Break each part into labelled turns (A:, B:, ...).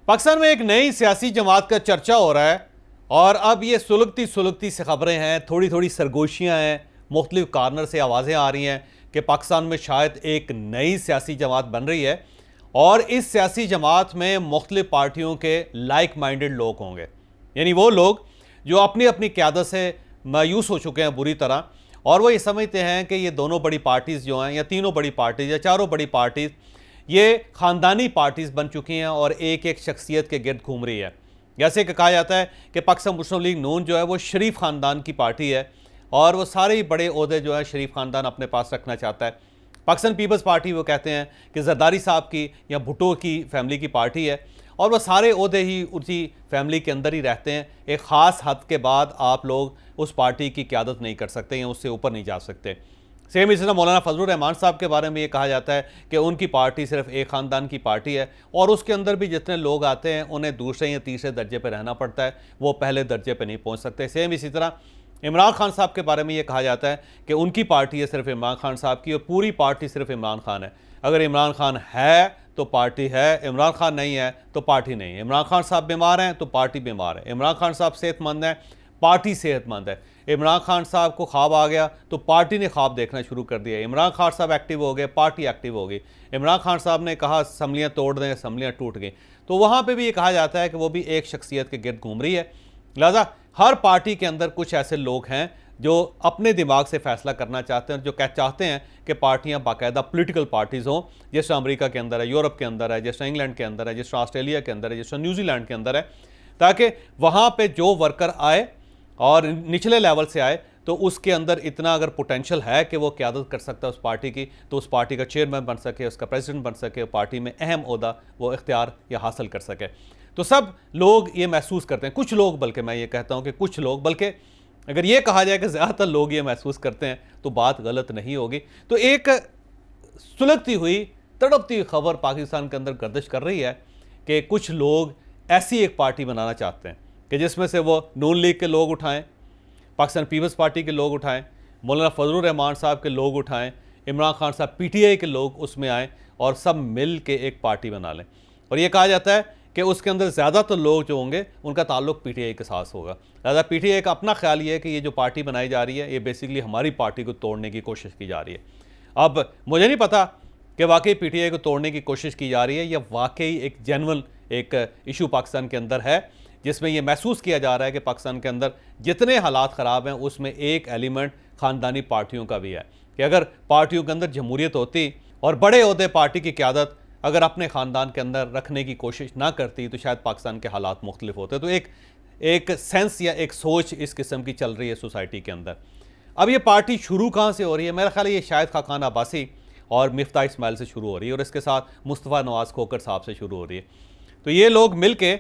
A: पाकिस्तान में एक नई सियासी जमात का चर्चा हो रहा है और अब ये सुलगती सुलगती से खबरें हैं, थोड़ी थोड़ी सरगोशियाँ हैं, मुख्तलिफ कार्नर से आवाज़ें आ रही हैं कि पाकिस्तान में शायद एक नई सियासी जमात बन रही है और इस सियासी जमात में मुख्तलिफ पार्टियों के लाइक माइंडेड लोग होंगे। यानी वो लोग जो अपनी अपनी क़यादत से मायूस हो चुके हैं बुरी तरह, और वो ये समझते हैं कि ये दोनों बड़ी पार्टीज़ जो हैं, या तीनों बड़ी पार्टीज़ या चारों बड़ी पार्टीज़, ये ख़ानदानी पार्टीज़ बन चुकी हैं और एक एक शख्सियत के गिर्द घूम रही है। जैसे कि कहा जाता है कि पाकिस्तान मुस्लिम लीग नून जो है वो शरीफ ख़ानदान की पार्टी है और वो सारे ही बड़े ओहदे जो है शरीफ ख़ानदान अपने पास रखना चाहता है। पाकिस्तान पीपल्स पार्टी वो कहते हैं कि जरदारी साहब की या भुट्टो की फैमिली की पार्टी है और वह सारे ओहदे ही उसी फैमिली के अंदर ही रहते हैं। एक ख़ास हद के बाद आप लोग उस पार्टी की क़यादत नहीं कर सकते या उससे ऊपर नहीं जा सकते। सेम इसी तरह मौलाना फजलुर रहमान साहब के बारे में ये कहा जाता है कि उनकी पार्टी सिर्फ एक ख़ानदान की पार्टी है और उसके अंदर भी जितने लोग आते हैं उन्हें दूसरे या तीसरे दर्जे पर रहना पड़ता है, वो पहले दर्जे पर नहीं पहुंच सकते। सेम इसी तरह इमरान खान साहब के बारे में ये कहा जाता है कि उनकी पार्टी है सिर्फ इमरान खान साहब की और पूरी पार्टी सिर्फ इमरान खान है। अगर इमरान खान है तो पार्टी है, इमरान खान नहीं है तो पार्टी नहीं है। इमरान खान साहब बीमार हैं तो पार्टी बीमार है, इमरान खान साहब सेहतमंद हैं, पार्टी सेहतमंद है। इमरान खान साहब को ख्वाब आ गया तो पार्टी ने ख्वाब देखना शुरू कर दिया। इमरान खान साहब एक्टिव हो गए, पार्टी एक्टिव हो गई। इमरान खान साहब ने कहा असम्बलियाँ तोड़ दें, असम्बलियाँ टूट गई। तो वहाँ पे भी ये कहा जाता है कि वो भी एक शख्सियत के गिर्द घूम रही है। लिहाजा हर पार्टी के अंदर कुछ ऐसे लोग हैं जो अपने दिमाग से फैसला करना चाहते हैं, जो चाहते हैं कि पार्टियां बाकायदा पॉलिटिकल पार्टीज़ हों, जैसे अमेरिका के अंदर है, यूरोप के अंदर है, जैसे इंग्लैंड के अंदर है, जैसे ऑस्ट्रेलिया के अंदर है, जैसे न्यूजीलैंड के अंदर है, ताकि वहाँ पे जो वर्कर आए और निचले लेवल से आए तो उसके अंदर इतना अगर पोटेंशियल है कि वो क़यादत कर सकता है उस पार्टी की, तो उस पार्टी का चेयरमैन बन सके, उसका प्रेसिडेंट बन सके, पार्टी में अहम ओहदा वो इख्तियार या हासिल कर सके। तो सब लोग ये महसूस करते हैं, कुछ लोग, बल्कि मैं ये कहता हूँ कि कुछ लोग, बल्कि अगर ये कहा जाए कि ज़्यादातर लोग ये महसूस करते हैं तो बात गलत नहीं होगी। तो एक सुलगती हुई तड़पती हुई खबर पाकिस्तान के अंदर गर्दिश कर रही है कि कुछ लोग ऐसी एक पार्टी बनाना चाहते हैं कि जिसमें से वो नून लीग के लोग उठाएं, पाकिस्तान पीपल्स पार्टी के लोग उठाएं, मौलाना फजलुर रहमान साहब के लोग उठाएं, इमरान खान साहब पीटीआई के लोग उसमें आएँ और सब मिल के एक पार्टी बना लें। और ये कहा जाता है कि उसके अंदर ज़्यादातर लोग जो होंगे उनका ताल्लुक पीटीआई के साथ होगा। लिहाजा पीटीआई का अपना ख्याल ये है कि ये जो पार्टी बनाई जा रही है ये बेसिकली हमारी पार्टी को तोड़ने की कोशिश की जा रही है। अब मुझे नहीं पता कि वाकई पीटीआई को तोड़ने की कोशिश की जा रही है या वाकई एक जेन्युइन एक इशू पाकिस्तान के अंदर है, जिसमें यह महसूस किया जा रहा है कि पाकिस्तान के अंदर जितने हालात ख़राब हैं उसमें एक एलिमेंट ख़ानदानी पार्टियों का भी है कि अगर पार्टियों के अंदर जमहूरियत होती और बड़े ओहदे पार्टी की क़यादत अगर अपने ख़ानदान के अंदर रखने की कोशिश ना करती तो शायद पाकिस्तान के हालात मुख्तलिफ होते। तो एक सेंस या एक सोच इस किस्म की चल रही है सोसाइटी के अंदर। अब ये पार्टी शुरू कहाँ से हो रही है? मेरा ख्याल है ये शायद खाकान अब्बासी और मिफ्ता इस्माइल से शुरू हो रही है और इसके साथ मुस्तफ़ा नवाज़ खोकर साहब से शुरू हो रही है। तो ये लोग मिल के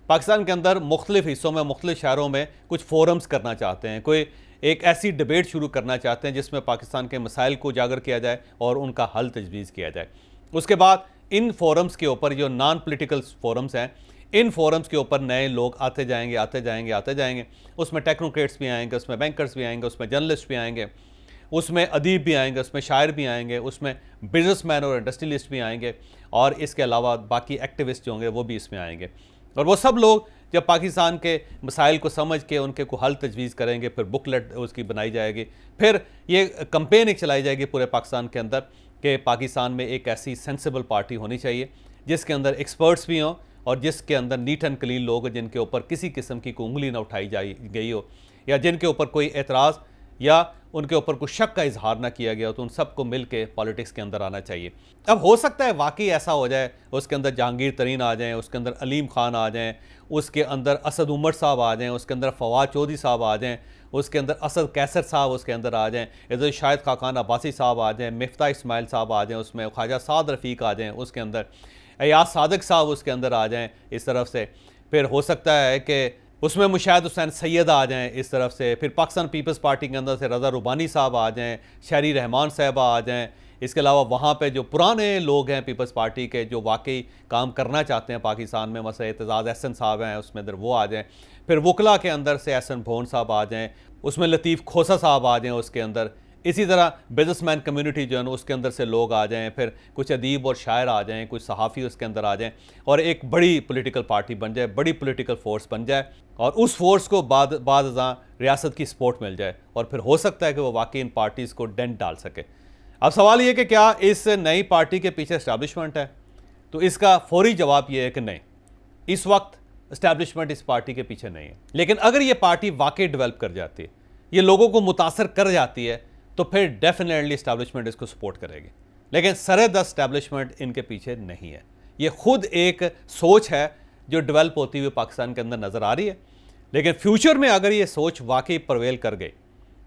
A: पाकिस्तान के अंदर मुख्तलिफ हिस्सों में, मुख्तलिफ शहरों में कुछ फोरम्स करना चाहते हैं, कोई एक ऐसी डिबेट शुरू करना चाहते हैं जिसमें पाकिस्तान के मसाइल को उजागर किया जाए और उनका हल तजवीज़ किया जाए। उसके बाद इन फोरम्स के ऊपर, जो नॉन पॉलिटिकल फोरम्स हैं, इन फोरम्स के ऊपर नए लोग आते जाएंगे, आते जाएंगे, आते जाएंगे। उसमें टेक्नोक्रेट्स भी आएंगे, उसमें बैंकर्स भी आएंगे, उसमें जर्नलिस्ट भी आएंगे, उसमें अदीब भी आएंगे, उसमें शायर भी आएंगे, उसमें बिजनेसमैन और इंडस्ट्रियलिस्ट भी आएंगे और इसके अलावा बाकी एक्टिविस्ट जो होंगे वो भी इसमें आएंगे। और वो सब लोग जब पाकिस्तान के मसाइल को समझ के उनके को हल तजवीज़ करेंगे, फिर बुकलेट उसकी बनाई जाएगी, फिर ये कंपेन एक चलाई जाएगी पूरे पाकिस्तान के अंदर कि पाकिस्तान में एक ऐसी सेंसिबल पार्टी होनी चाहिए जिसके अंदर एक्सपर्ट्स भी हों और जिसके अंदर नीट एंड क्लीन लोग जिनके ऊपर किसी किस्म की उंगली ना उठाई गई हो या जिनके ऊपर कोई एतराज़ या उनके ऊपर कुछ शक का इजहार ना किया गया हो, तो उन सबको मिल के पॉलिटिक्स के अंदर आना चाहिए। अब हो सकता है वाकई ऐसा हो जाए, उसके अंदर जहांगीर तरीन आ जाएँ, उसके अंदर अलीम खान आ जाएँ, उसके अंदर असद उमर साहब आ जाएँ, उसके अंदर फवाद चौधरी साहब आ जाएँ, उसके अंदर असद कैसर साहब उसके अंदर आ जाएँ, इधर शायद खाकान अब्बासी साहब आ जाएँ, मिफ्ता इस्माइल साहब आ जाएँ, उसमें ख्वाजा साद रफ़ीक आ जाएँ, उसके अंदर अयाज सादिक साहब उसके अंदर आ जाएँ इस तरफ से, फिर हो सकता है कि उसमें मुशाहिद हुसैन सैयद आ जाएँ इस तरफ से, फिर पाकिस्तान पीपल्स पार्टी के अंदर से रज़ा रुबानी साहब आ जाएँ, शहरी रहमान साहबा आ जाएँ। इसके अलावा वहाँ पे जो पुराने लोग हैं पीपल्स पार्टी के जो वाकई काम करना चाहते हैं पाकिस्तान में, मसला एतजाज़ एहसन साहब हैं उसमें इधर वो आ जाएँ, फिर वकला के अंदर से एहसन भोन साहब आ जाएँ, उसमें लतीफ़ खोसा साहब आ जाएँ उसके अंदर, इसी तरह बिजनेसमैन कम्युनिटी जो है ना उसके अंदर से लोग आ जाएं, फिर कुछ अदीब और शायर आ जाएं, कुछ सहाफ़ी उसके अंदर आ जाएं और एक बड़ी पॉलिटिकल पार्टी बन जाए, बड़ी पॉलिटिकल फोर्स बन जाए और उस फोर्स को बाद रियासत की सपोर्ट मिल जाए और फिर हो सकता है कि वो वाकई इन पार्टीज़ को डेंट डाल सके। अब सवाल ये कि क्या इस नई पार्टी के पीछे इस्टेब्लिशमेंट है? तो इसका फौरी जवाब ये है कि नहीं, इस वक्त इस्टेब्लिशमेंट इस पार्टी के पीछे नहीं है। लेकिन अगर ये पार्टी वाकई डेवलप कर जाती है, ये लोगों को मुतासर कर जाती है, तो फिर डेफिनेटली इस्टेब्लिशमेंट इसको सपोर्ट करेगी। लेकिन सरदस्त इस्टेब्लिशमेंट इनके पीछे नहीं है। ये खुद एक सोच है जो डेवलप होती हुई पाकिस्तान के अंदर नज़र आ रही है। लेकिन फ्यूचर में अगर ये सोच वाकई प्रवेल कर गई,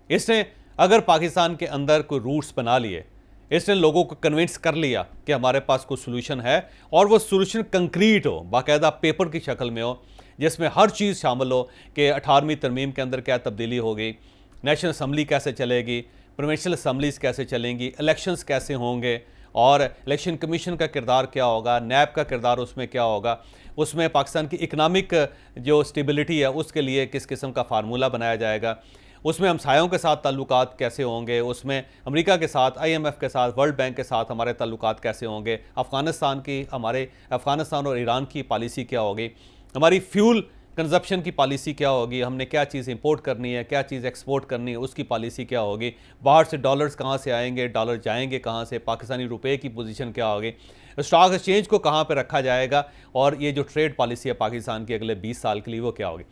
A: इसने अगर पाकिस्तान के अंदर कोई रूट्स बना लिए, इसने लोगों को कन्विंस कर लिया कि हमारे पास कोई सोल्यूशन है और वो सोल्यूशन कंक्रीट हो, बाकायदा पेपर की शक्ल में हो, जिसमें हर चीज़ शामिल हो कि 18वीं तरमीम के अंदर क्या तब्दीली होगी, नेशनल असम्बली कैसे चलेगी, प्रोविंशियल असम्बलीज़ कैसे चलेंगी, इलेक्शंस कैसे होंगे और इलेक्शन कमीशन का किरदार क्या होगा, नैब का किरदार उसमें क्या होगा, उसमें पाकिस्तान की इकनॉमिक जो स्टेबिलिटी है उसके लिए किस किस्म का फार्मूला बनाया जाएगा, उसमें हमसायों के साथ ताल्लुकात कैसे होंगे, उसमें अमेरिका के साथ, IMF के साथ, वर्ल्ड बैंक के साथ हमारे ताल्लुकात कैसे होंगे, अफ़गानिस्तान और ईरान की पॉलिसी क्या होगी, हमारी फ्यूल कंजप्शन की पॉलिसी क्या होगी, हमने क्या चीज़ इंपोर्ट करनी है, क्या चीज़ एक्सपोर्ट करनी है, उसकी पॉलिसी क्या होगी, बाहर से डॉलर्स कहाँ से आएंगे, डॉलर जाएंगे कहाँ से, पाकिस्तानी रुपए की पोजीशन क्या होगी, स्टॉक एक्सचेंज को कहाँ पर रखा जाएगा और ये जो ट्रेड पॉलिसी है पाकिस्तान की अगले 20 साल के लिए वो क्या होगी।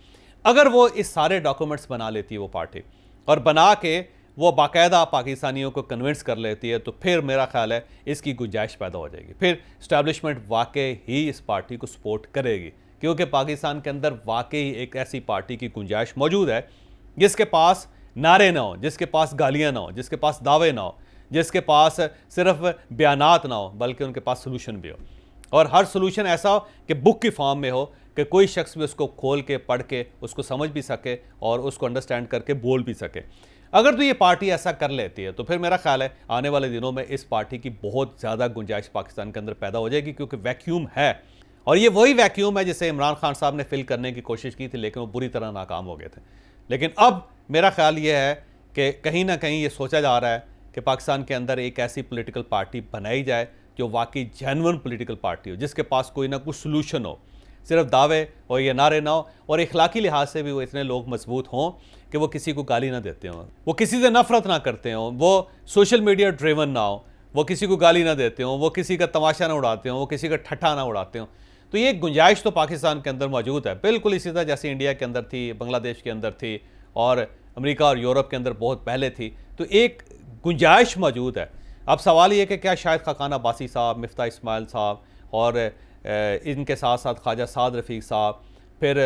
A: अगर वो इस सारे डॉक्यूमेंट्स बना लेती है वो पार्टी और बना के वो बाकायदा पाकिस्तानियों को कन्विंस कर लेती है, तो फिर मेरा ख्याल है इसकी गुंजाइश पैदा हो जाएगी। फिर इस्टेब्लिशमेंट वाकई ही इस पार्टी को सपोर्ट करेगी, क्योंकि पाकिस्तान के अंदर वाकई एक ऐसी पार्टी की गुंजाइश मौजूद है जिसके पास नारे ना हो, जिसके पास गालियाँ ना हो, जिसके पास दावे ना हो, जिसके पास सिर्फ बयानात ना हो, बल्कि उनके पास सोल्यूशन भी हो और हर सोल्यूशन ऐसा हो कि बुक की फॉर्म में हो कि कोई शख्स भी उसको खोल के पढ़ के उसको समझ भी सके और उसको अंडरस्टैंड करके बोल भी सके। अगर तो ये पार्टी ऐसा कर लेती है तो फिर मेरा ख्याल है आने वाले दिनों में इस पार्टी की बहुत ज़्यादा गुंजाइश पाकिस्तान के अंदर पैदा हो जाएगी, क्योंकि वैक्यूम है और ये वही वैक्यूम है जिसे इमरान खान साहब ने फिल करने की कोशिश की थी, लेकिन वो बुरी तरह नाकाम हो गए थे। लेकिन अब मेरा ख्याल ये है कि कहीं ना कहीं ये सोचा जा रहा है कि पाकिस्तान के अंदर एक ऐसी पॉलिटिकल पार्टी बनाई जाए जो वाकई जेन्युइन पॉलिटिकल पार्टी हो, जिसके पास कोई ना कोई सोल्यूशन हो, सिर्फ दावे और ये नारे ना हो और इखलाकी लिहाज से भी वो इतने लोग मजबूत हों कि वो किसी को गाली ना देते हों, वो किसी से नफरत ना करते हों, वो सोशल मीडिया ड्रिवन ना हो, वो किसी को गाली ना देते हों, वो किसी का तमाशा ना उड़ाते हों, वो किसी का ठट्ठा ना उड़ाते हों। तो ये गुंजाइश तो पाकिस्तान के अंदर मौजूद है, बिल्कुल इसी तरह जैसे इंडिया के अंदर थी, बांग्लादेश के अंदर थी और अमेरिका और यूरोप के अंदर बहुत पहले थी। तो एक गुंजाइश मौजूद है। अब सवाल ये कि क्या शायद खाकान अब्बासी साहब, मिफ्ता इस्माइल साहब और इनके साथ साथ ख्वाजा साद रफ़ीक साहब, फिर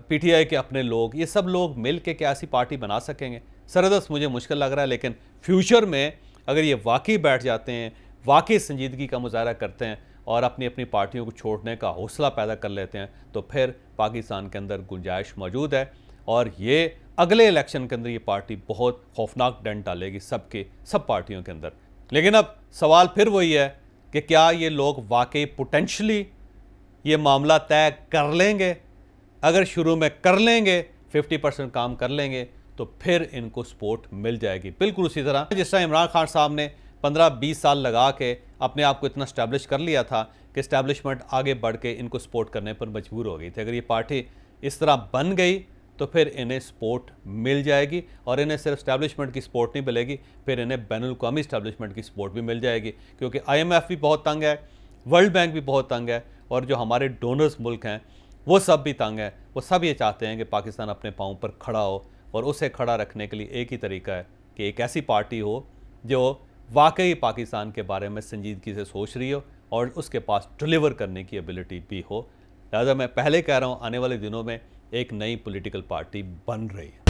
A: PTI के अपने लोग, ये सब लोग मिल के क्या ऐसी पार्टी बना सकेंगे? सरदस्त मुझे मुश्किल लग रहा है, लेकिन फ्यूचर में अगर ये वाकई बैठ जाते हैं, वाकई संजीदगी का मुजाहरा करते हैं और अपनी अपनी पार्टियों को छोड़ने का हौसला पैदा कर लेते हैं, तो फिर पाकिस्तान के अंदर गुंजाइश मौजूद है और ये अगले इलेक्शन के अंदर ये पार्टी बहुत खौफनाक डेंट डालेगी सब पार्टियों के अंदर। लेकिन अब सवाल फिर वही है कि क्या ये लोग वाकई पोटेंशली ये मामला तय कर लेंगे? अगर शुरू में कर लेंगे, 50% काम कर लेंगे, तो फिर इनको सपोर्ट मिल जाएगी। बिल्कुल उसी तरह जिस तरह इमरान खान साहब ने 15-20 साल लगा के अपने आप को इतना स्टैब्लिश कर लिया था कि इस्टेब्लिशमेंट आगे बढ़ के इनको सपोर्ट करने पर मजबूर हो गई थी। अगर ये पार्टी इस तरह बन गई तो फिर इन्हें सपोर्ट मिल जाएगी और इन्हें सिर्फ इस्टेब्लिशमेंट की सपोर्ट नहीं मिलेगी, फिर इन्हें बैनुल-अक़वामी इस्टेब्लिशमेंट की सपोर्ट भी मिल जाएगी, क्योंकि IMF भी बहुत तंग है, वर्ल्ड बैंक भी बहुत तंग है और जो हमारे डोनर्स मुल्क हैं वो सब भी तंग है। वो सब ये चाहते हैं कि पाकिस्तान अपने पाँव पर खड़ा हो और उसे खड़ा रखने के लिए एक ही तरीका है कि एक ऐसी पार्टी हो जो वाकई पाकिस्तान के बारे में संजीदगी से सोच रही हो और उसके पास डिलीवर करने की एबिलिटी भी हो। लिहाजा मैं पहले कह रहा हूँ, आने वाले दिनों में एक नई पॉलिटिकल पार्टी बन रही है।